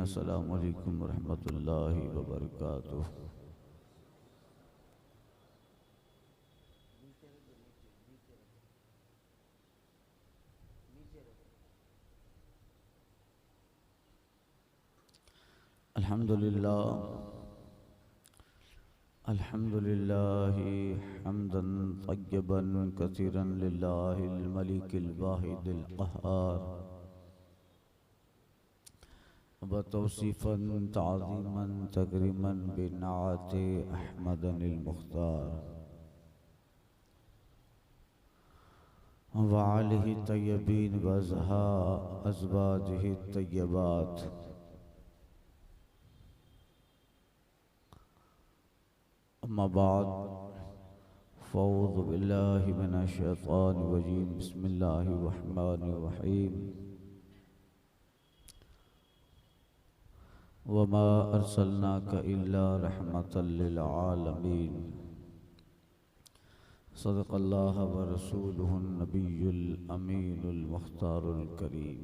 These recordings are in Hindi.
अस्सलामु अलैकुम वरहमतुल्लाहि वबरकातुह। अल्हम्दुलिल्लाह अल्हम्दुलिल्लाहि हम्दन तय्यबन कसीरन लिल्लाहिल मलिकिल वाहिदिल क़ह्हार व तौसीफ़न ताज़ीमन तकरीमन बिनाअते अहमदनिल मुख्तार व आलिहि तय्यबीन व अज़वाजिहि तय्यबात। अम्मा बाद फ़अऊज़ु बिल्लाहि मिनश शैतानिर रजीम। बिस्मिल्लाहिर रहमानिर रहीम। वमा अर्सलनाका इल्ला रहमतल लिल आलमीन। सदक़ल्लाहु व रसूलुहुन नबियुल अमीनुल मुख्तारुल करीम।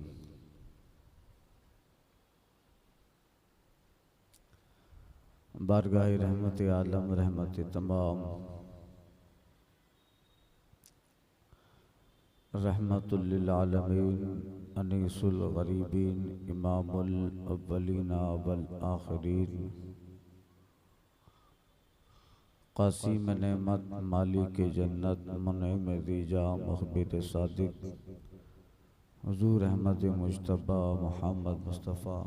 बारगाह रहमत आलम रहमत तमाम रहमतुल लिल आलमीन अनीसुल गरीबीन इमामुल अव्वलीना वल आखिरीन क़ासिम नेमत मालिक जन्नत मुनइम दीजा मुख़बिर सादिक हुज़ूर अहमद मुज्तबा मुहम्मद मुस्तफ़ा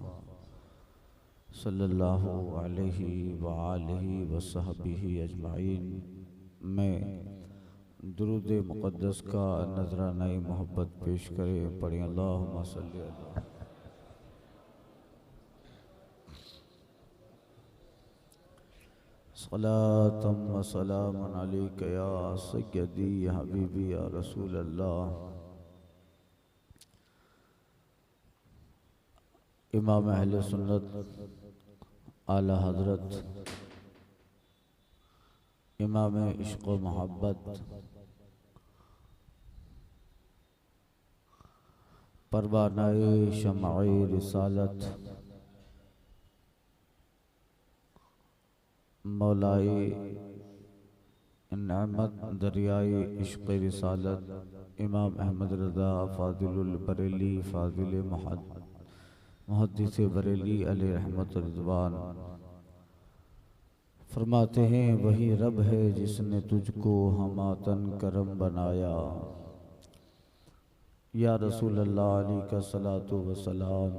सल्लल्लाहु अलैहि व आलिहि व सहबिही अजमाइन में दुरूद मुक़द्दस का नजराना मोहब्बत पेश करे। पढ़े अल्लाहुम्मा सल्लि अला सलातम व सलामुन अलैका या सय्यदी या हबीबी या रसूल अल्लाह। इमाम अहले सुन्नत आला हज़रत इमाम इश्क़ व मोहब्बत परवानाए शम्अए रिसालत मौलाए नेमत दरियाए इश्क़ रिसालत इमाम अहमद रज़ा फ़ाज़िलुल बरेली फ़ाज़िल मुहद्दिस बरेली अलैहि रहमत रिज़वान फरमाते हैं, वही रब है जिसने तुझको हमातन करम बनाया। या रसूल अल्लाह अलैका सलातु व सलाम।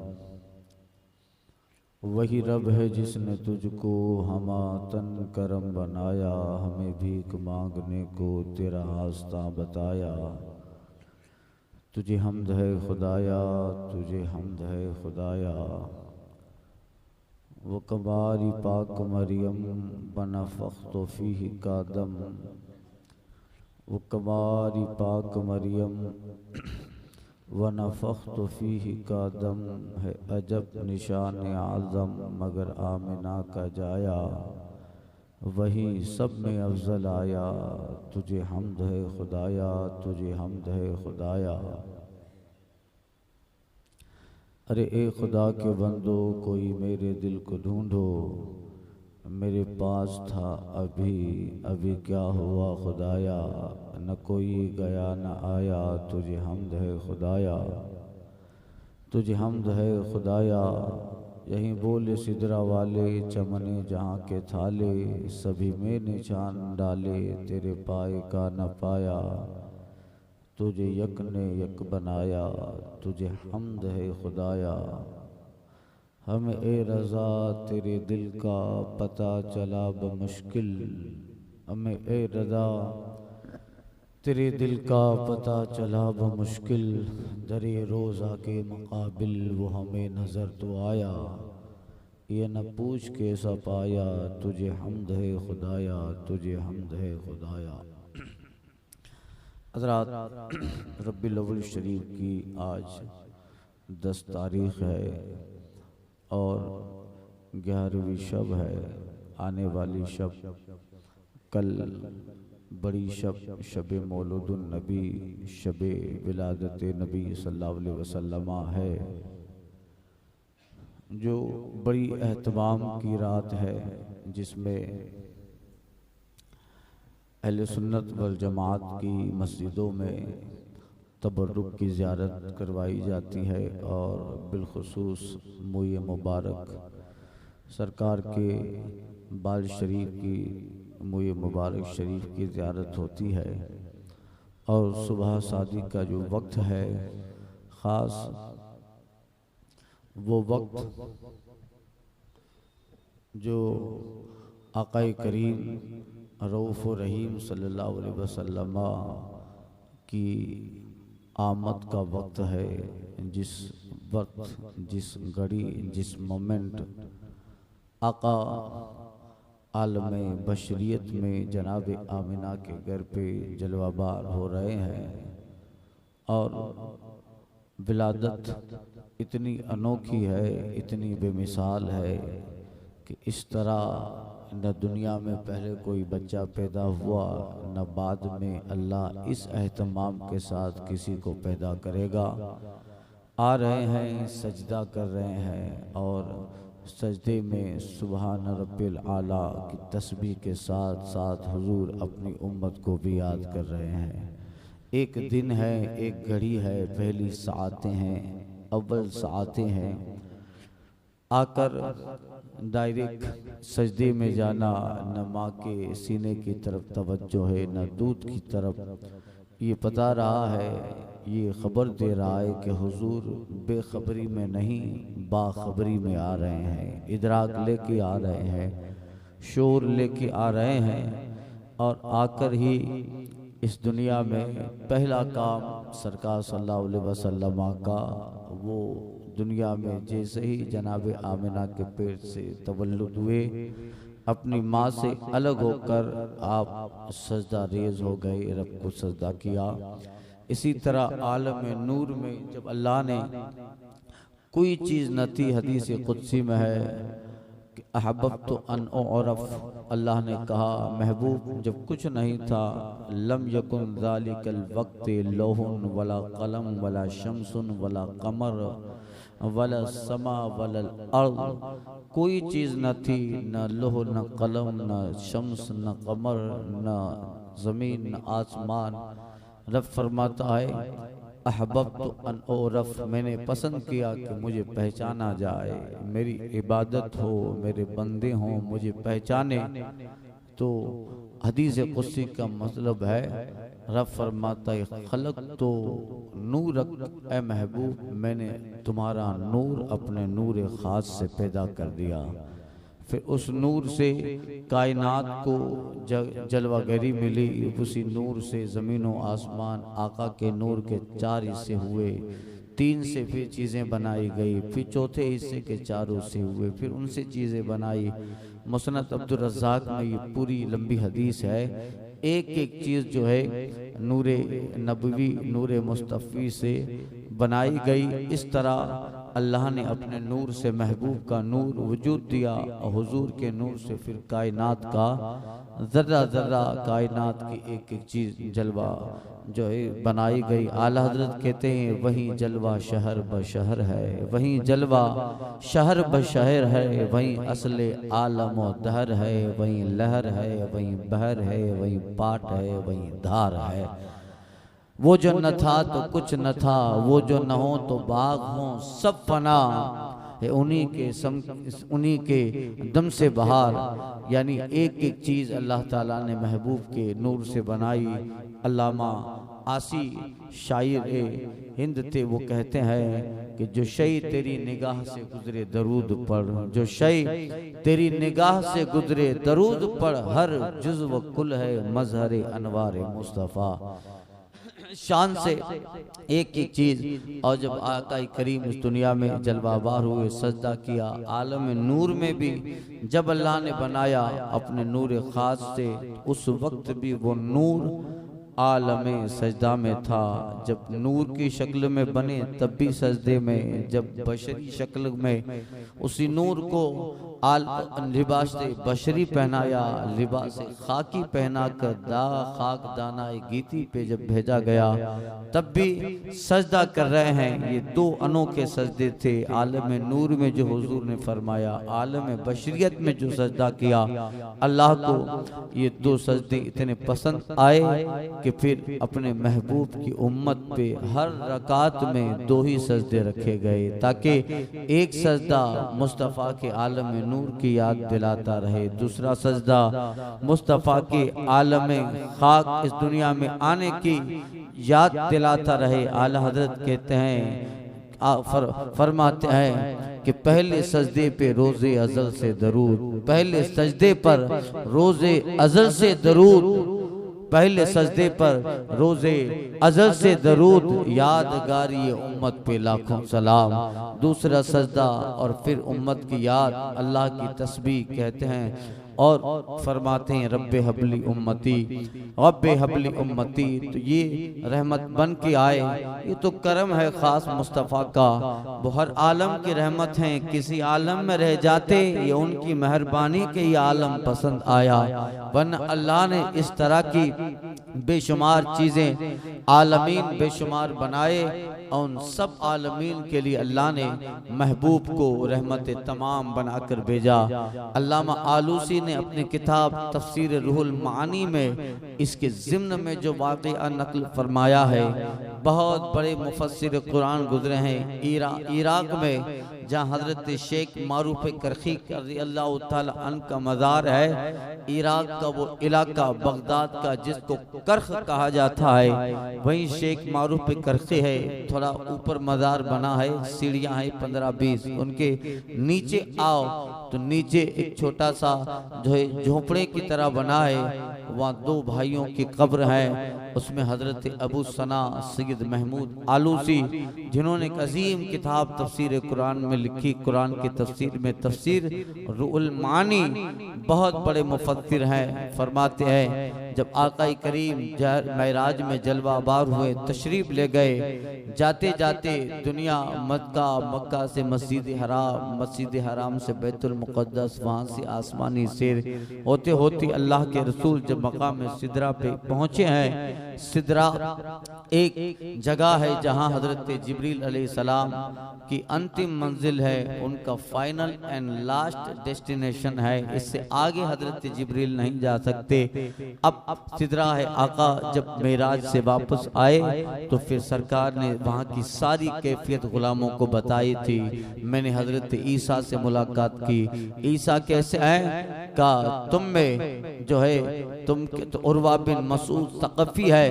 वही रब है जिसने तुझको हमातन करम बनाया, हमें भीख मांगने को तेरा रास्ता बताया। तुझे हम्द है खुदाया, तुझे हम्द है खुदाया। वो कबारी पाक मरियम बनफ़ख्तु फ़ीही कादम। वो कबारी पाक मरियम वनफ़ख्तु फ़ीही कादम है अजब निशान आज़म मगर आमिना का जाया। वही सब में अफ़ज़ल आया, तुझे हम्द है खुदाया, तुझे हम्द है खुदाया। अरे ए खुदा के बंदो कोई मेरे दिल को ढूंढो, मेरे पास था अभी अभी क्या हुआ खुदाया। न कोई गया न आया, तुझे हम्द है खुदाया, तुझे हम्द है खुदाया। यहीं बोले सिदरा वाले चमने जहाँ के थाले, सभी में निशान डाले तेरे पाए का न पाया। तुझे यक ने यक बनाया, तुझे हम्द है खुदाया। हमें ए रज़ा तेरे दिल का पता चला बमुश्किल। हमें ए रज़ा तेरे दिल का पता चला बमुश्किल। दरे रोज़ा के मुकाबिल वो हमें नज़र तो आया, ये न पूछ कैसा पाया। तुझे हम्द है खुदाया, तुझे हम्द है खुदाया। हज़रात, रब्बिल अव्वल शरीफ की आज 10 तारीख़ है और 11वीं शब है। आने वाली शब कल बड़ी शब शब मौलूदुन नबी शब विलादत नबी सल्लल्लाहु अलैहि वसल्लम है। जो बड़ी एहतमाम की रात है, जिसमें अहले सुन्नत वल जमात की मस्जिदों में तबर्रुक की ज़ियारत करवाई जाती है और बिलखुसूस मुई मुबारक सरकार के बाल शरीफ की मुई मुबारक शरीफ की ज़ियारत होती है। और सुबह शादी का जो वक्त है, ख़ास वो वक्त जो आक़ाए करीम रऊफ़ रहीम सल्लल्लाहु अलैहि वसल्लम की आमद का वक्त है। जिस वक्त, जिस घड़ी, जिस मोमेंट आका आलम बशरियत में जनाब आमिना के घर पे जलवाबार हो रहे हैं और विलादत इतनी अनोखी है, इतनी बेमिसाल है कि इस तरह न दुनिया में पहले कोई बच्चा पैदा हुआ, न बाद में अल्लाह इस एहतमाम के साथ किसी को पैदा करेगा। आ रहे हैं, सजदा कर रहे हैं और सजदे में सुबहान रब्बिल आला की तस्बीह के साथ साथ हुजूर अपनी उम्मत को भी याद कर रहे हैं। एक दिन है, एक घड़ी है, पहली साआतें हैं, अव्वल साआतें हैं। आकर डायरेक्ट सजदे में जाना, न माँ के सीने की तरफ तवज्जो है, न दूध की तरफ। ये बता रहा है, ये खबर दे रहा है कि हुजूर बेखबरी में नहीं, बाखबरी में आ रहे हैं, इदराक लेके आ रहे हैं, शोर लेके आ रहे हैं। और आकर ही इस दुनिया में पहला काम सरकार सल्लल्लाहु अलैहि वसल्लम का, वो दुनिया में जैसे ही जनाब आमिना के पेट से तवल्लुद हुए, अपनी माँ से अलग होकर आप सजदा रेज हो गए, रब को सजदा किया। इसी तरह आलम नूर में जब अल्लाह ने कोई चीज़ न थी, हदीस कुदसी में है कि अहबब्तु अन उअरफ, अल्लाह ने कहा महबूब जब कुछ नहीं था, लम यकुन ज़ालिकल वक्त लौहुन वला कलम वला शम्सुन वला कमर वला समा वला अर्द, कोई चीज़ न थी, न लोह न कलम न शम्स न कमर न ज़मीन न आसमान। रब फरमाता है अहबब्तु अन उअरफ, मैंने पसंद किया कि मुझे पहचाना जाए, मेरी इबादत हो, मेरे बंदे हों, मुझे पहचाने। तो हदीस कुदसी का मतलब है, रब फरमाता है खलक तो नूरक ए महबूब, मैंने तुम्हारा नूर अपने नूर ख़ास से पैदा कर दिया। फिर उस नूर से कायनात को जलवागरी मिली, उसी नूर से ज़मीन व आसमान आका के नूर के 4 हिस्से हुए, 3 से फिर चीज़ें बनाई गई, फिर चौथे हिस्से के 4 हिस्से हुए, फिर उनसे चीज़ें बनाई। मुसनद अब्दुल रज़्ज़ाक़ में ये पूरी लंबी हदीस है। एक एक चीज़ जो है नूरे नबवी, नूरे मुस्तफ़ी से बनाई गई। इस तरह अल्लाह ने अपने नूर से महबूब का नूर वजूद दिया और हुजूर के नूर से फिर कायनात का ज़र्रा ज़र्रा, कायनात की एक एक चीज़ जलवा जो है बनाई गई। आला हज़रत कहते हैं वहीं जलवा शहर ब शहर है, वहीं जलवा शहर ब शहर है, वहीं असले आलम व दहर है, वहीं लहर है, वहीं बहर है, वहीं पाट है, वहीं धार है। वो जो न था तो कुछ न था, वो जो न हो तो बाग हो, सब फना है उन्हीं के दम से बहार। यानी एक एक चीज़ अल्लाह ताला ने महबूब के नूर से बनाई। अल्लामा आसी शायर हिंद थे, वो कहते हैं कि जो शई तेरी निगाह से गुजरे दरूद पढ़, जो शई तेरी निगाह से गुजरे दरूद पढ़, हर जुज़्व कुल है मज़हर अनवार मुस्तफ़ा। शान से एक एक चीज़। और जब आका करीम इस दुनिया में जलवाबार हुए, सजदा किया, आलम नूर में भी जब अल्लाह ने बनाया अपने नूर ख़ास से, उस वक्त भी वो नूर आलम सजदा में था। जब नूर की शक्ल में बने तब भी सजदे में, जब बशरी शक्ल में उसी नूर को लिबास बशरी पहनाया, लिबास खाकी पहना कर खाक दाना गीती पे जब भेजा गया तब भी सजदा कर रहे हैं। ये दो अनोखे सजदे थे। आलम नूर में जो हुजूर ने फरमाया, आलम बशरियत में जो सजदा किया, अल्लाह को ये दो सजदे इतने पसंद आए कि फिर अपने महबूब की उम्मत पे हर रकात में दो ही सजदे रखे गए, ताकि एक सजदा मुस्तफ़ा के आलम नूर की याद दिलाता रहे, दूसरा सजदा मुस्तफ़ा के आलम खाक इस दुनिया में आने की याद दिलाता रहे। आला हजरत कहते हैं, फरमाते हैं कि पहले सजदे पे रोजे अज़ल से दरूद, पहले सजदे पर रोजे अज़ल से दरूद, पहले सजदे पर रोजे अज़ल से दरूद, यादगारी उम्मत पे लाखों सलाम। दूसरा सजदा और फिर उम्मत की याद, अल्लाह की तस्बीह कहते हैं और फरमाते हैं रब्बे हबली उम्मती, रब्बे हबली उम्मती। तो ये रहमत बन के आए, ये तो करम है ख़ास मुस्तफ़ा का। वो हर आलम की रहमत है, किसी आलम में रह जाते ये उनकी मेहरबानी के ये आलम पसंद आया। वरना अल्लाह ने इस तरह की बेशुमार चीज़ें आलमीन बेशुमार बनाए और उन सब आलमीन के लिए अल्लाह ने महबूब को रहमत तमाम बनाकर भेजा। अल्लामा आलूसी ने अपने किताब तफसीर रूहुल मानी में इसके ज़िम्न में जो वाक़या नक़ल फरमाया है, बहुत बड़े मुफस्सिर कुरान गुजरे हैं इराक में, जहाँ हजरत शेख मारूफ करखी रज़ियल्लाहु ताला अन्हु का मज़ार है। इराक का वो इलाका बगदाद का जिसको करख कहा जाता है, वहीं शेख मारूफ करखी है। थोड़ा ऊपर मज़ार बना है, सीढ़ियाँ हैं 15-20, उनके नीचे आओ तो नीचे एक छोटा सा जो है झोपड़े की तरह बना है, वहाँ दो भाइयों की कब्र है। उसमें हजरत अबू सना सैयद महमूद आलूसी, जिन्होंने एक अजीम किताब तफसीर कुरान में लिखी, कुरान की तफसीर में तफसीर रूहुल मानी, बहुत बड़े मुफस्सिर हैं। फरमाते हैं जब आकाई करीम मेराज में जलवा बार हुए, तशरीफ ले गए, जाते जाते दुनिया मक्का से मस्जिद हराम से बैतुल मुक़द्दस, वहाँ से आसमानी सैर होते होते अल्लाह के रसूल जब मकाम सिदरा पे पहुँचे हैं। सिदरा एक जगह है जहाँ हजरत जिब्रील अलैहिस्सलाम की अंतिम मंजिल है, उनका फाइनल एंड लास्ट डेस्टिनेशन है। इससे आगे हजरत जिब्रील नहीं जा सकते। अब सिदरा है। आका जब मेराज से वापस आए तो फिर सरकार ने वहाँ की सारी कैफियत गुलामों को बताई थी। मैंने हजरत ईसा से मुलाकात की। ईसा कैसे हैं? का तुम में जो है तुम तो उर्वा बिन मसूद सक़फ़ी है,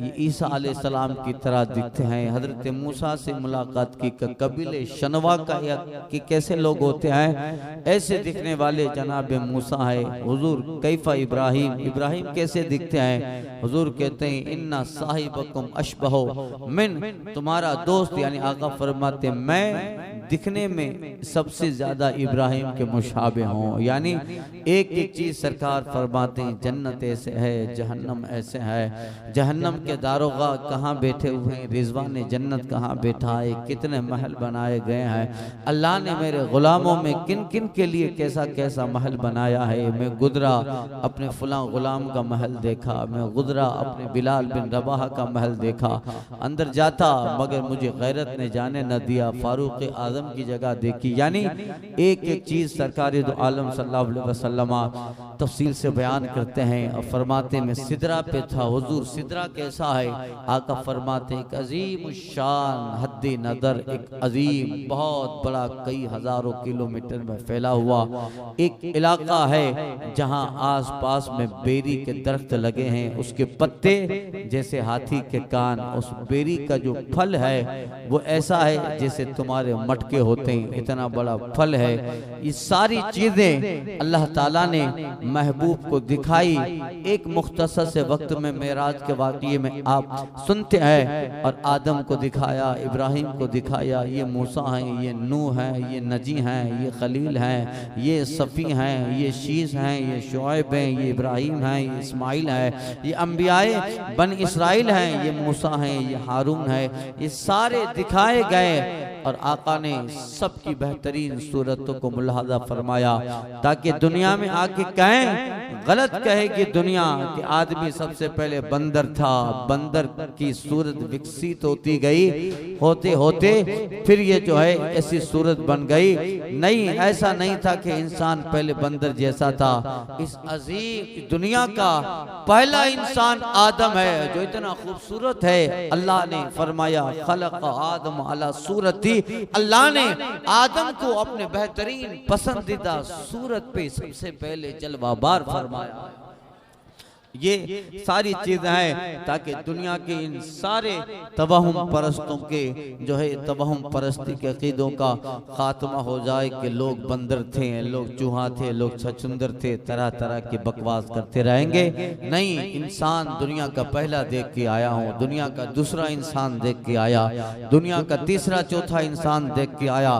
ये ईसा अलैहिस्सलाम की तरह दिखते हैं। हजरत मूसा से मुलाकात की, कबीले शनवा का या कि कैसे लोग होते हैं, ऐसे दिखने वाले जनाब मूसा है। हुजूर कैफा इब्राहिम कैसे दिखते हैं? हुजूर कहते हैं इन्ना साहिबकुम अशबहो मिन, तुम्हारा दोस्त यानी आका फरमाते मैं दिखने में सबसे ज्यादा इब्राहिम के मुशाबे हों। यानी एक एक चीज सरकार फरमाते हैं, जन्नत ऐसे है, जहन्नम ऐसे है। जहन्नम के दारोगा कहाँ बैठे हुए हैं, रिजवान जन्नत कहाँ बैठा है, कितने महल बनाए गए हैं। अल्लाह ने मेरे गुलामों में किन किन के लिए कैसा कैसा महल बनाया है। मैं गुजरा अपने फुला गुलाम का महल देखा, मैं गुजरा अपने बिलाल बिन रबाह का महल देखा, अंदर जाता मगर मुझे गैरत ने जाने न दिया, फारूक आजम की जगह देखी। यानी एक एक चीज सरकार दो आलम सल्लल्लाहु अलैहि वसल्लम तफसील से बयान करते हैं और फरमाते में सिदरा पे था। हुजूर सिदरा कैसा है? आका फरमाते एक अजीम शान हद्दी नदर, एक अजीम बहुत बड़ा कई हजारों किलोमीटर में फैला हुआ एक इलाका है, जहां आस पास में बेरी के दरख्त लगे हैं, उसके पत्ते जैसे हाथी के कान, उस बेरी का जो फल है वो ऐसा है जैसे तुम्हारे मटके होते हैं, इतना बड़ा फल है। ये सारी चीजें अल्लाह ताला ने महबूब को दिखाई। एक मुख्तसर से वक्त में मेराज के वाक़ये में आप सुनते हैं, और आदम को दिखाया, इब्राहिम को दिखाया, ये मूसा हैं, ये नूह हैं, ये नजी हैं, ये खलील हैं, ये सफ़ी हैं, ये शीश हैं, ये शुएब हैं, ये इब्राहिम हैं, ये इस्माइल हैं, ये अम्बियाए बन इसराइल हैं, ये मूसा हैं, ये हारून है। ये सारे दिखाए गए और आका ने सबकी बेहतरीन सूरतों को मुलाहाजा फरमाया ताकि दुनिया में आके कहें, गलत कहे कि दुनिया के आदमी सबसे पहले बंदर था, बंदर की सूरत विकसित होती गई, होते होते फिर ये जो है ऐसी सूरत बन गई। नहीं, ऐसा नहीं था कि इंसान पहले बंदर जैसा था। इस अजीम दुनिया का पहला इंसान आदम है जो इतना खूबसूरत है। अल्लाह ने फरमाया खलक आदम अला सूरती, अल्लाह ने आदम को अपने बेहतरीन पसंदीदा सूरत पे सबसे पहले जलवाबार फरमाया। ये सारी चीजें हैं ताकि दुनिया के इन सारे तवहुम परस्तों के जो है तवहुम परस्ती के अकीदों का खात्मा हो जाए कि लोग बंदर थे, लोग चूहा थे, लोग छछुंदर थे, तरह तरह की बकवास करते रहेंगे। नहीं, इंसान दुनिया का पहला देख के आया हूँ, दुनिया का दूसरा इंसान देख के आया, दुनिया का तीसरा चौथा इंसान देख के आया,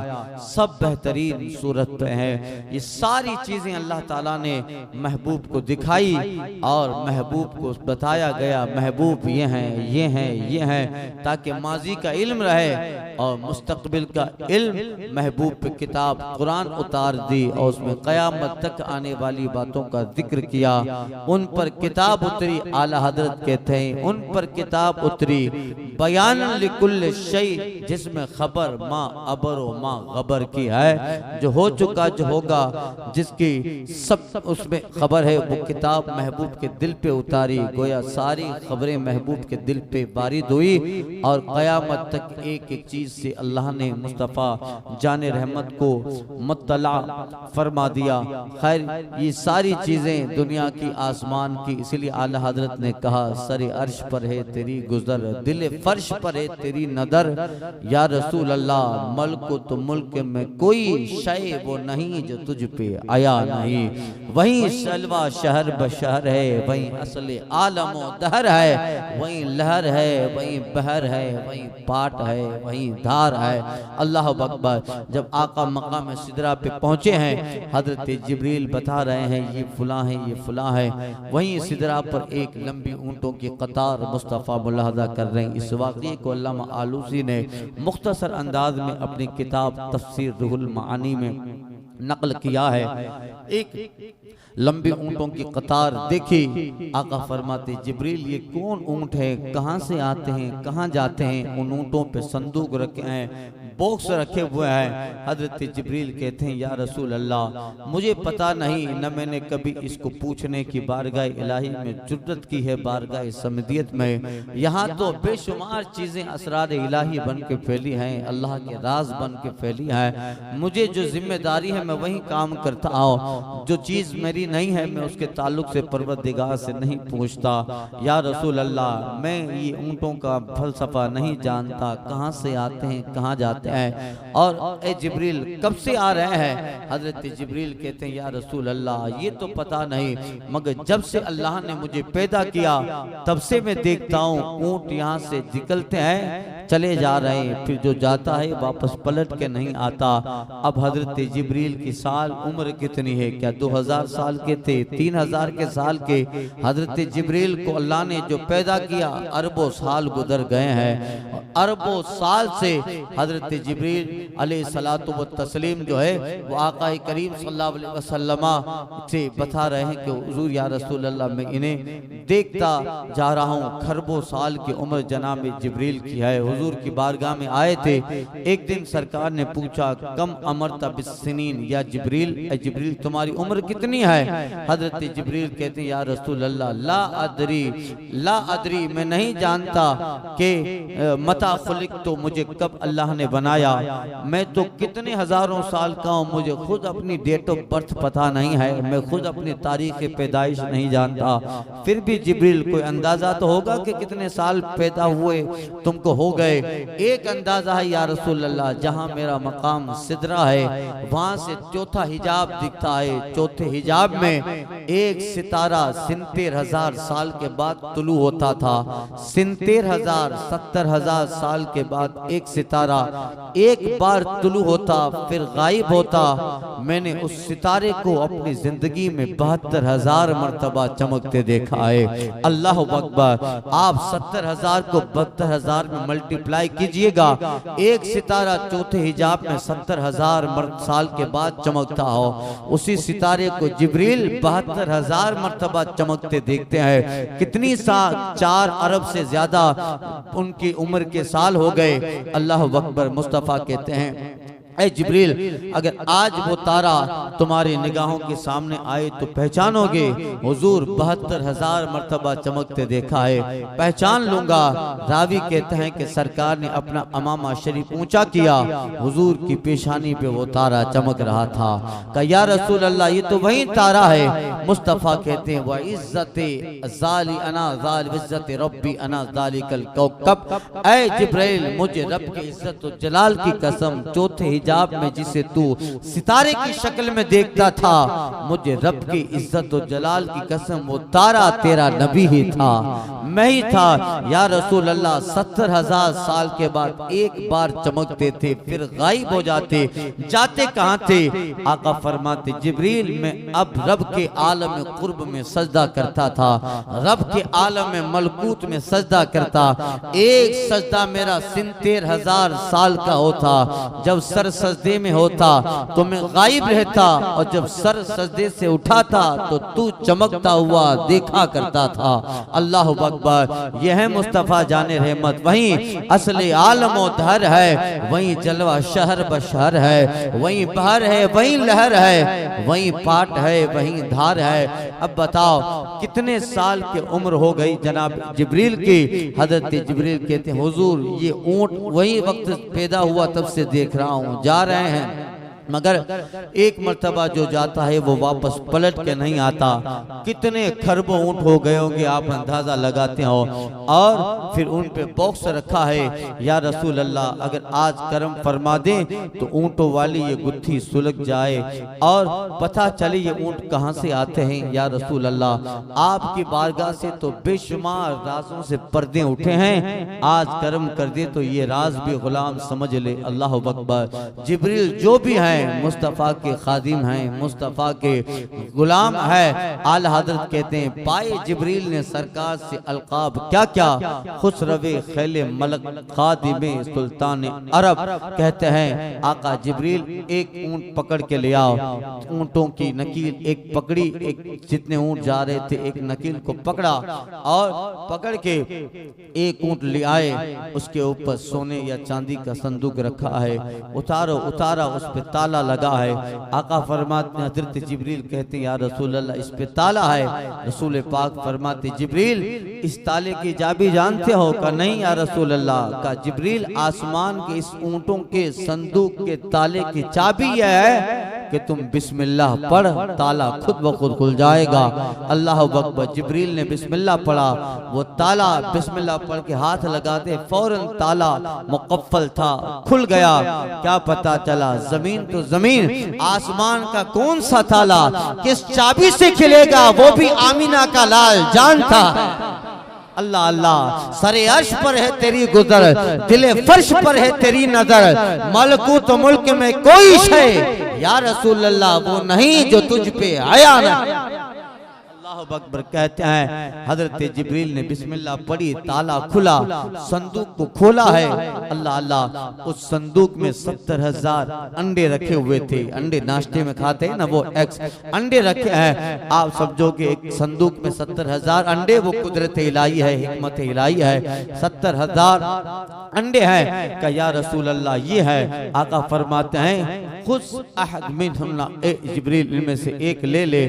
सब बेहतरीन सूरत पे है। ये सारी चीजें अल्लाह ताला ने महबूब को दिखाई और महबूब को बताया गया, महबूब ये हैं, ये हैं, ये हैं, ताकि माजी का इल्म रहे और मुस्तकबिल का इल्म। महबूब पे किताब कुरान उतार दी और उसमें क़यामत तक आने वाली बातों का जिक्र किया। उन पर किताब उतरी, आला हजरत कहते हैं उन पर किताब उतरी बयान लिकुल्ल शै, जिसमें खबर माँ अबर व माँ गबर की है, जो हो चुका जो होगा जिसकी सब उसमें खबर है, वो किताब महबूब के दिल पे उतारी। गोया सारी खबरें महबूब के दिल पे बारिद हुई और क़यामत तक एक एक चीज से अल्लाह ने मुस्तफ़ा जाने रहमत को मुत्तला फरमा दिया। खैर, ये सारी चीजें दुनिया की आसमान की, इसलिए आला हजरत ने कहा सरे अर्श पर है तेरी गुजर, दिल फर्श पर है तेरी नदर, या रसूल अल्लाह मल्क तो मुल्क में कोई शय वो नहीं जो तुझ पे आया नहीं। वही सलवा शहर बशहर है, वही असले आलमो दहर है, वही लहर है, वही बहर है, वही पाट है, वही धार है। अल्लाह अकबर। जब आका मकाम सिदरा पे पहुंचे हैं, हजरत जिब्रील बता रहे हैं ये फुला है, ये फुला है। वहीं सिदरा पर एक लंबी ऊंटों की कतार मुस्तफ़ा मुलाहजा कर रहे हैं। इस वाक़ये को अल्लामा आलूसी ने मुख्तसर अंदाज में अपनी किताब तफसीर रुहुल मानी में नकल किया है। एक लंबी ऊंटों की कतार देखी, आका फरमाते जिब्रील ये कौन ऊंट है, कहाँ से आते हैं, कहाँ जाते हैं। उन ऊंटों पे संदूक रखे हैं, बॉक्स रखे हुए हैं। हजरत जिब्रील कहते हैं या रसूल अल्लाह मुझे पता नहीं, न मैंने कभी इसको पूछने की बारगाह इलाही में जुर्रत की है, बारगाह समदियत में। यहाँ तो बेशुमार चीजें असरार इलाही बन के फैली हैं, अल्लाह के राज बन के फैली हैं। मुझे जो जिम्मेदारी है मैं वही काम करता हूँ, जो चीज मेरी नहीं है मैं उसके ताल्लुक से परवरदिगार से नहीं पूछता। या रसूल अल्लाह मैं ये ऊँटों का फलसफा नहीं जानता, कहाँ से आते हैं, कहाँ जाते हैं, और ए जिब्रील कब से आ रहे हैं। हजरत जिब्रील कहते हैं या रसूल अल्लाह ये तो पता नहीं, मगर जब से अल्लाह ने मुझे पैदा किया तब से मैं देखता हूँ ऊँट यहाँ से निकलते हैं, चले जा रहे हैं, फिर जो जाता है वापस पलट के नहीं आता। अब हजरत जिब्रील की साल उम्र कितनी है, क्या 2000 साल के थे, 3000 के साल के। हजरत जिब्रील को अल्लाह ने जो पैदा किया अरबों साल गुजर गए हैं। अरबों साल से हजरत जिब्रील अलैहिस्सलातु व तस्लीम जो है वो आका करीम सल्लल्लाहु अलैहि वसल्लम से बता रहे हैं कि हुजूर या रसूल अल्लाह मैं इन्हें देखता जा रहा हूँ, खरबों साल की उम्र जनाब जिब्रील की है। हुजूर की बारगाह में आए थे, एक दिन सरकार ने पूछा कम अमरता बिस्सिनीन या जिब्रील, जिब्रील तुम्हारी उम्र कितनी है। हजरत जिब्रील कहते हैं या रसूल अल्लाह ला अदरी मैं नहीं जानता कि मता खुलिक तो मुझे कब अल्लाह ने बनाया, मैं तो कितने हजारों साल का हूँ, मुझे खुद अपनी डेट ऑफ बर्थ पता नहीं है, मैं खुद अपनी तारीख पैदाइश नहीं जानता। फिर भी जिब्रील कोई अंदाजा तो होगा कि कितने साल पैदा हुए तुमको हो गए। एक अंदाजा है या रसूल अल्लाह, जहाँ मेरा मकाम सिदरा है वहां से चौथा हिजाब दिखता है, चौथे हिजाब हिजाब में एक सितारा 73,000 साल के बाद तुलू होता था। 73,000 70,000 साल के बाद एक सितारा एक बार तुलू होता फिर गायब होता। मैंने उस सितारे को अपनी जिंदगी में 72,000 मर्तबा चमकते देखा है। अल्लाह अकबर। आप 70,000 को 72,000 में मल्टीप्लाई कीजिएगा, एक सितारा चौथे हिजाब में 70,000 साल के बाद चमकता हो। उसी सितारे को जिब्रील 72,000 मर्तबा चमकते देखते हैं। कितनी साल 4 अरब से ज्यादा उनकी उम्र के साल हो गए। अल्लाह अकबर। मुस्तफ़ा कहते हैं ऐ जिब्रील, अगर आज वो तारा तुम्हारी निगाहों के सामने आए तो पहचानोगे। हुजूर 72,000 मर्तबा चमकते देखा है, पहचान लूंगा। रावी कहते हैं कि सरकार ने अपना अमामा शरीफ ऊंचा किया, हुजूर की पेशानी पे वो तारा चमक रहा था। कहा या रसूल अल्लाह, ये तो वही तारा है। मुस्तफ़ा कहते हैं व इज्जते ज़ाली अना ज़ाल इज्जत रब्बी अना ज़ालिकल कौकब। ऐ जिब्रील, मुझे रब की इज्जत और जलाल की कसम, चौथे हिजाब में जिसे तू सितारे की शक्ल में देखता था, मुझे रब की इज्जत और जलाल की कसम, वो तारा तेरा नबी ही था, मैं ही था। या रसूल अल्लाह, 70,000 साल के बाद एक बार चमकते थे फिर गायब हो जाते, जाते कहाँ थे? आका फरमाते जिब्रील, मैं अब रब के आलम में कुर्ब में सजदा करता था, रब के आलम में मलकूत में सजदा करता। एक सजदा मेरा 73,000 साल का होता। जब सर सजदे में होता तो मैं गायब रहता, और जब सर सजदे से उठाता तो तू चमकता हुआ देखा करता था। अल्लाह अकबर। यह है मुस्तफ़ा जाने रहमत। वहीं असले आलम व धर है, वहीं जलवा शहर बशहर है, वहीं बहर है, वहीं लहर है, वहीं पाट है, वहीं धार है। अब बताओ कितने साल की उम्र हो गई जनाब जिब्रील की। हजरत जिब्रील कहते हैं हुजूर, ये ऊंट वही वक्त पैदा हुआ तब से देख रहा हूँ, जा रहे हैं, मगर एक मर्तबा जो जाता है वो वापस पलट के नहीं आता। कितने खरबों ऊंट हो गए होंगे, आप अंदाजा लगाते हो। और फिर उन पे बॉक्स रखा है, या रसूल अल्लाह, अगर आज करम फरमा दें तो ऊंटों वाली ये गुत्थी सुलग जाए और पता चले ये ऊंट कहाँ से आते हैं। या रसूल अल्लाह, आपकी बारगाह से तो बेशुमार राजों से पर्दे उठे हैं, आज करम कर दे तो ये राज भी गुलाम समझ ले। अल्लाह अकबर। जिब्रील जो भी है मुस्तफ़ा के खादिम हैं, मुस्तफ़ा के गुलाम है। आला हजरत कहते हैं पाए जिब्रील ने सरकार से अलकाब क्या क्या, खुसरवे खैले मलक खादिमे सुल्तान अरब। कहते हैं आका जिब्रील एक ऊंट पकड़ के ले आओ। ऊंटों की नकील एक पकड़ी, एक जितने ऊंट जा रहे थे एक नकील को पकड़ा और पकड़ के एक ऊंट ले आए। उसके ऊपर सोने या चांदी का संदूक रखा है, उतारो, उतारा, उस पे ताला लगा है। आका फरमाते हजरत जिब्रील कहते हैं या रसूल अल्लाह, इस पे ताला है। रसूल पाक फरमाते जिब्रील, इस ताले की चाबी जानते हो? का नहीं या रसूल अल्लाह। का जिब्रील, आसमान के इस ऊंटों के संदूक के ताले की चाबी यह है कि तुम बिस्मिल्लाह पढ़, ताला खुद ब खुद खुल जाएगा। अल्लाह अकबर। जिब्रील ने बिस्मिल्लाह पढ़ा, वो ताला बिस्मिल्लाह पढ़ के हाथ लगाते फौरन ताला मुकफ्फल था, खुल गया। क्या पता चला? जमीन तो जमीन, आसमान का कौन सा ताला किस चाबी से खिलेगा वो भी आमीना का लाल जानता है। अल्लाह अल्लाह। सरे अर्श पर है तेरी गुजर, दिले फर्श पर है तेरी नजर, मलकूत मुल्क में कोई शय या रसूल अल्लाह वो नहीं जो तुझ पे आया ना। अल्लाह अकबर। कहते हैं हजरत जिब्रील ने बिस्मिल्लाह पढ़ी, ताला खुला, संदूक को खोला है। अल्लाह अल्लाह। उस संदूक में 70,000 अंडे रखे हुए थे। अंडे नाश्ते में खाते हैं ना, वो एक्स अंडे रखे हैं। आप समझो कि एक संदूक में 70,000 अंडे, वो कुदरत इलाही है, हिकमत इलाही है। 70,000 अंडे हैं। का या रसूल अल्लाह ये है। आका फरमाते हैं खुद अहद मिनहुन्ना, जिब्रील इनमें से एक ले ले।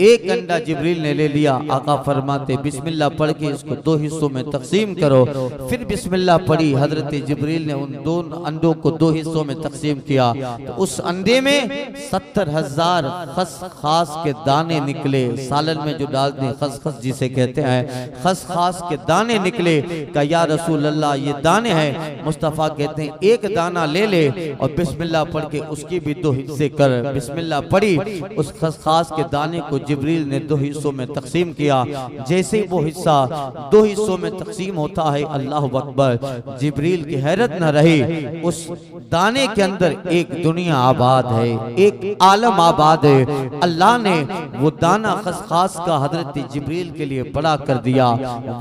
एक अंडा जिब्रील ने ले लिया। आका फरमाते बिस्मिल्लाह पढ़ के इसको 2 हिस्सों में तकसीम करो। फिर बिस्मिल्लाह पढ़ी। हजरत जिब्रील ने उन 2 अंडों को 2 हिस्सों में तकसीम किया तो उस अंडे में 70,000 खसखास के दाने निकले। सालन में जो डालते हैं खसखस जिसे कहते हैं, खसखास के दाने निकले। का या रसूल अल्लाह ये दाने हैं। मुस्तफ़ा कहते हैं एक दाना ले ले और बिस्मिल्लाह पढ़ के उसकी भी 2 हिस्से कर। बिस्मिल्लाह पढ़ी, उस खसखास के दाने को जिब्रील ने 2 हिस्सों में तकसीम किया। जैसे ही वो हिस्सा 2 हिस्सों में तकसीम होता है, अल्लाह अकबर, जिब्रील की हैरत न रही। उस दाने के अंदर एक दुनिया आबाद है, एक आलम आबाद है। अल्लाह ने वो दाना खसखास का हजरत जिब्रील के लिए बड़ा कर दिया,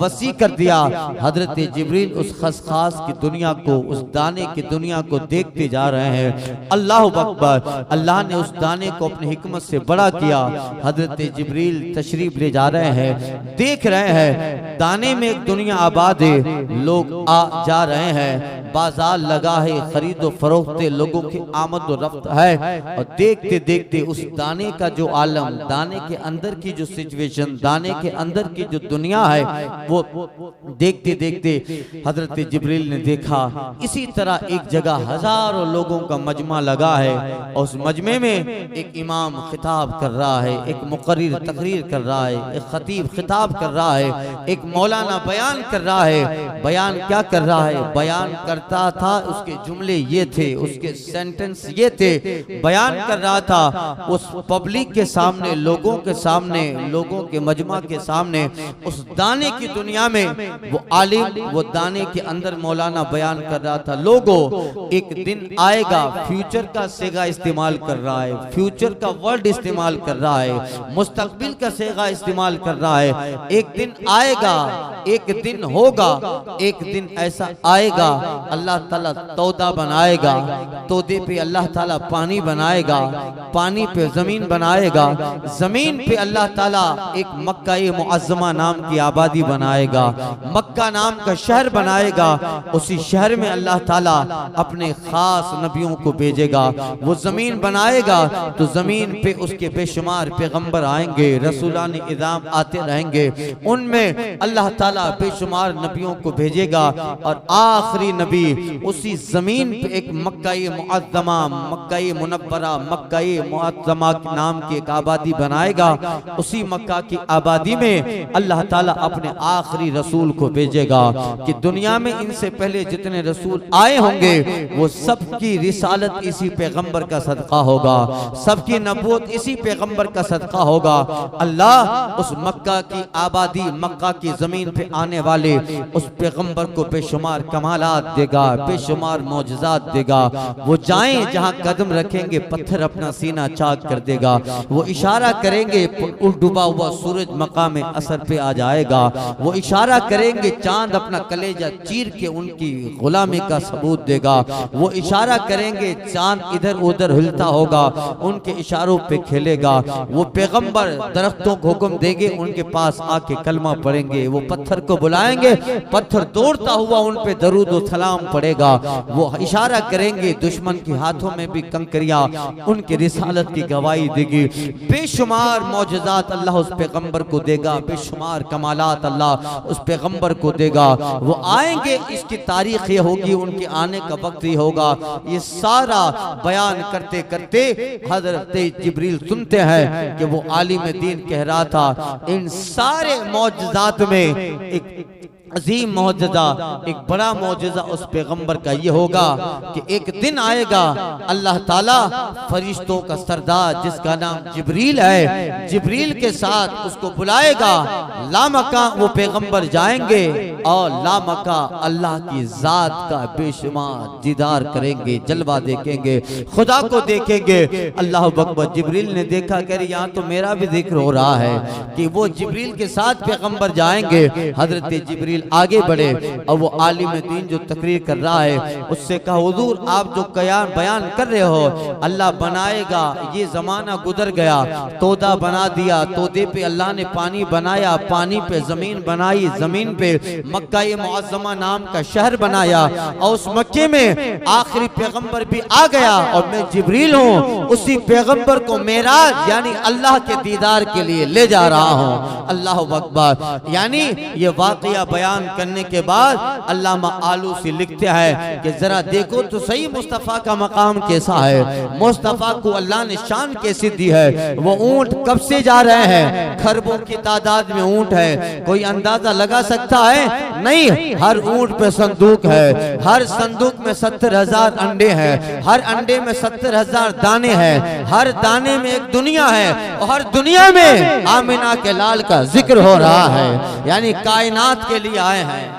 वसी कर दिया। हजरत जिब्रील उस खसखास की दुनिया को, उस दाने की दुनिया को देखते जा रहे हैं। अल्लाह अकबर, अल्लाह ने उस दाने को अपनी हिकमत से बड़ा किया। हजरत जिब्रील तशरीफ ले जा रहे हैं, देख रहे हैं दाने में एक दुनिया आबाद है, लोग आ जा रहे हैं, बाजार लगा है, खरीदो फरोख्त, लोगों की आमद और रफ्त है। और देखते देखते उस दाने का जो आलम, दाने के अंदर की जो सिचुएशन, दाने के अंदर की जो दुनिया है, वो देखते देखते हजरत जिब्रील ने देखा इसी तरह एक जगह हजारों लोगों का मजमा लगा है, और उस मजमे में एक इमाम खिताब कर रहा है, एक मुकर्रिर तकरीर कर रहा है, एक खतीब खिताब कर रहा है, एक मौलाना बयान कर रहा है। बयान क्या कर रहा है? बयान करता था, उसके जुमले ये थे, उसके सेंटेंस ये थे, बयान कर रहा था उस पब्लिक के सामने, लोगों के सामने, लोगों के मजमा के सामने, उस दाने की दुनिया में वो आलिम, वो दाने के अंदर मौलाना बयान कर रहा था। लोगों, एक दिन आएगा, फ्यूचर का सेगा इस्तेमाल कर रहा है, फ्यूचर का वर्ड इस्तेमाल कर रहा है, मुस्तकबिल का सेगा इस्तेमाल कर रहा है। एक दिन आएगा, एक दिन होगा, एक दिन ऐसा आएगा, अल्लाह ताला तौदा बनाएगा, तौदे पे अल्लाह ताला पानी बनाएगा, पानी पे जमीन बनाएगा, जमीन पे अल्लाह ताला एक मक्का मुअज्जमा नाम की आबादी बनाएगा, मक्का नाम का शहर बनाएगा। उसी शहर में अल्लाह ताला अपने खास नबियों को भेजेगा। वो जमीन बनाएगा तो जमीन पे उसके बेशुमार पैगंबर आएंगे, रसूलान इज़ाम आते रहेंगे, उनमें अल्लाह ताला बेशुमार नबियों को भेजेगा। और आखिरी नबी उसी जमीन पे एक मक्का मुअज्जमा, मक्का मुनव्वरा, मक्का मुअज्जमा नाम की एक आबादी बनाएगा। उसी मक्का की आबादी में अल्लाह ताला अपने आखिरी रसूल को भेजेगा कि दुनिया में इनसे पहले जितने रसूल आए होंगे वो सबकी रिसालत इसी पैगंबर का सदका होगा, सबकी नबूवत इसी पैगंबर का सदका होगा। अल्लाह उस मक्का की आबादी, मक्का की जमीन पे आने वाले उस पैगंबर को बेशुमार कमालात देगा, बेशुमार मौजज़ात देगा। वो जाएं जहां कदम रखेंगे पत्थर अपना सीना चाक कर देगा, वो इशारा करेंगे डूबा हुआ सूरज मकाम असर पे आ जाएगा, वो इशारा करेंगे चांद अपना कलेजा चीर के उनकी गुलामी का सबूत देगा, वो इशारा करेंगे चांद इधर उधर हिलता होगा, उनके इशारों पे खेलेगा। वो पैगंबर दरख्तों को हुक्म देंगे, उनके पास आके कलमा पढ़ेंगे, वो पत्थर को बुलाएंगे, पत्थर दौड़ता हुआ उन पे दरूद व सलाम पड़ेगा। वो इशारा करेंगे, दुश्मन के हाथों में भी कंकरियां उनकी रिसालत की गवाही देगी। बेशुमार मौजज़ात अल्लाह उस पैगंबर को देगा, बेशुमार कमालात अल्लाह उस पैगंबर को देगा। वो आएंगे, इसकी तारीख ये होगी, उनके आने का वक्त ही होगा। ये सारा बयान करते करते हजरत जिब्रील सुनते हैं कि वो आलिम दीन कह रहा था, इन सारे मौजज़ात में एक अजीम मौजज़ा, एक बड़ा मौजज़ा उस पैगंबर का ये होगा कि एक दिन आएगा, अल्लाह ताला फरिश्तों का सरदार जिसका नाम जिब्रील है, जिब्रील के साथ उसको बुलाएगा। लामका वो पैगंबर जाएंगे और लामका अल्लाह की जात का बेशुमार दीदार करेंगे, जलवा देखेंगे, खुदा को देखेंगे। अल्लाह अकबर। जिब्रील ने देखा, कह रही यहाँ तो मेरा भी जिक्र हो रहा है कि वो जिब्रील के साथ पैगंबर जाएंगे। हजरत जिब्रील आगे बढ़े और वो आलिम दीन जो तकरीर कर रहा है उससे कहा, हुजूर आप जो बयान कर रहे हो, अल्लाह बनाएगा, ये जमाना गुजर गया, तोदा बना दिया, तोदे पे अल्लाह ने पानी बनाया, पानी पे जमीन बनाई, जमीन पे मक्का मुअज्जमा नाम का शहर बनाया, और उस मक्के में आखिरी पैगंबर भी आ गया और मैं जिब्रील हूँ, उसी पैगंबर को मेराज यानी अल्लाह के दीदार के लिए ले जा रहा हूँ। अल्लाह अकबर। यानी ये वाकया बयान बयान करने के बाद अल्लामा आलूसी लिखते हैं कि जरा देखो तो सही मुस्तफ़ा का मकाम कैसा है, मुस्तफ़ा को अल्लाह ने शान कैसी दी है। वो ऊंट कब से जा रहे हैं, खरबों की तादाद में ऊंट है, कोई अंदाजा लगा सकता है? नहीं। हर ऊंट पे संदूक है, हर संदूक में 70,000 अंडे हैं, हर अंडे में 70,000 दाने हैं, हर दाने में एक दुनिया है और हर दुनिया में आमिना के लाल का जिक्र हो रहा है, यानी कायनात के लिए आए हैं।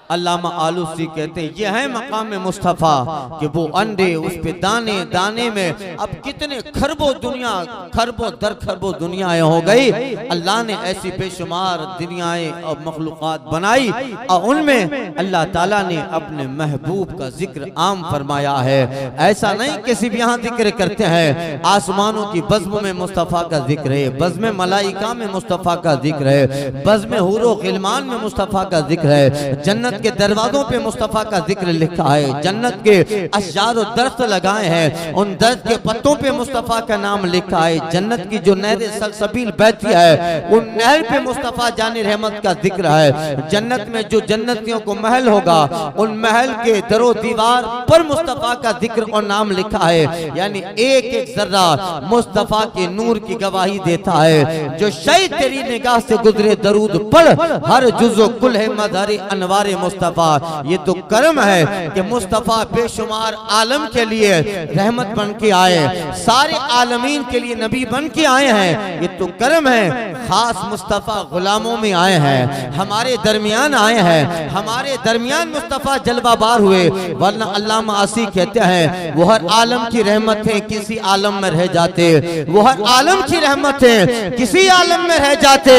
अल्लामा आलूसी कहते हैं यह है मकाम मुस्तफ़ा कि वो अंडे उस पे दाने दाने में अब कितने खरबों दुनिया, खरबों दर खरबों दुनियाएं हो गई। अल्लाह ने ऐसी बेशुमार दुनियाएं और मखलूक़ात बनाई और उनमें अल्लाह ताला ने अपने महबूब का जिक्र आम फरमाया है। ऐसा नहीं कि सिर्फ यहाँ जिक्र करते हैं, आसमानों की बज़्म में मुस्तफ़ा का जिक्र है, बज़्म मलाइका में मुस्तफ़ा का जिक्र है, बज़्म हुरो गिलमान में मुस्तफ़ा का जिक्र है, जन्नत के दरवाजों पे मुस्तफ़ा का जिक्र लिखा है, जन्नत के अशजार और दरख्त लगाए हैं, उन दरख्त के पत्तों पे मुस्तफ़ा का नाम लिखा है, जन्नत की जो नहर सलसबील बहती है उन नहर पे मुस्तफ़ा जाने रहमत का जिक्र है, जन्नत में जो जन्नतियों को महल होगा उन महल के दरो दीवार पर मुस्तफ़ा का जिक्र और नाम लिखा है। यानी एक एक जर्रा मुस्तफ़ा के नूर की गवाही देता है। जो शहीद तेरी निगाह से गुजरे दरूद पढ़, हर जुज़ो कुल है मज़हर अनवार मुस्तफ़ा। ये तो कर्म है कि मुस्तफ़ा बेशुमार आलम के लिए रहमत बन के आए, सारे आलमीन के लिए नबी बन के आए हैं। ये तो कर्म है, खास मुस्तफ़ा गुलामों में आए हैं, हमारे दरमियान आए हैं, हमारे दरमियान मुस्तफ़ा जलवाबार हुए। वरना अल्लामा आसी कहते हैं वो हर आलम की रहमत है किसी आलम में रह जाते, वो हर आलम की रहमत है किसी आलम में रह जाते,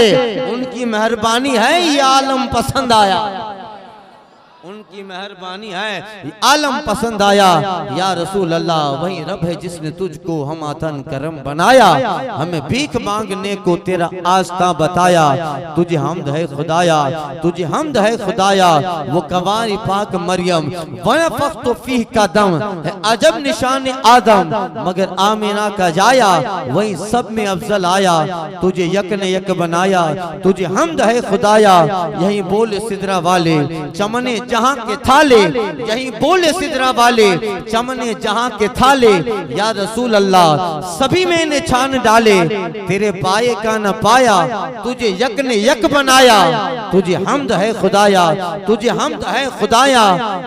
उनकी मेहरबानी है ये आलम पसंद आया, उनकी मेहरबानी है आलम पसंद आया। या रसूल अल्लाह वही रब है जिसने तुझको हम आतन करम बनाया, हमें भीख मांगने को तेरा आस्था बताया। तुझे हमद है खुदाया, तुझे हमद है खुदाया। वो कवारी पाक मरियम वनफ़ख़्तु फ़ीह का दम है अजब निशान आदम, मगर आमिना का जाया वही सब में अफजल आया। तुझे यक ने यक बनाया, तुझे हमद है खुदाया। यही बोले सिदरा वाले चमने जहां के थाले, यही बोले सिदरा वाले चमने जहां के थाले। या रसूल अल्लाह सभी मैंने छान डाले, तेरे पाए का न पाया, तुझे यक ने यक बनाया। तुझे हमद है खुदाया, तुझे हमद है खुदाया।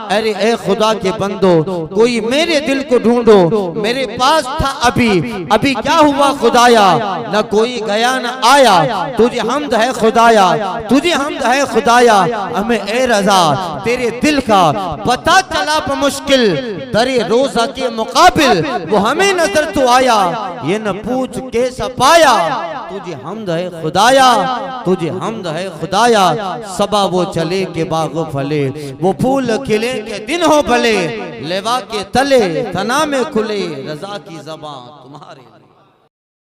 अरे ए खुदा के बंदो कोई मेरे दिल को ढूंढो, मेरे पास था अभी अभी क्या हुआ खुदाया, न कोई गया न आया। तुझे हमद है खुदाया, तुझे हमद है खुदाया। हमें ए रजा तेरे दिल का पता चला बमुश्किल, दरे रोजा के मुकाबिल वो हमें नजर तो आया। ये न पूछ कैसा पाया, तुझे हमद है खुदाया, तुझे हमद है खुदाया। सबा वो चले के बागो फले, वो फूल खिले के दिन हो भले, लेवा के तले तना में खुले रजा की ज़बां तुम्हारे।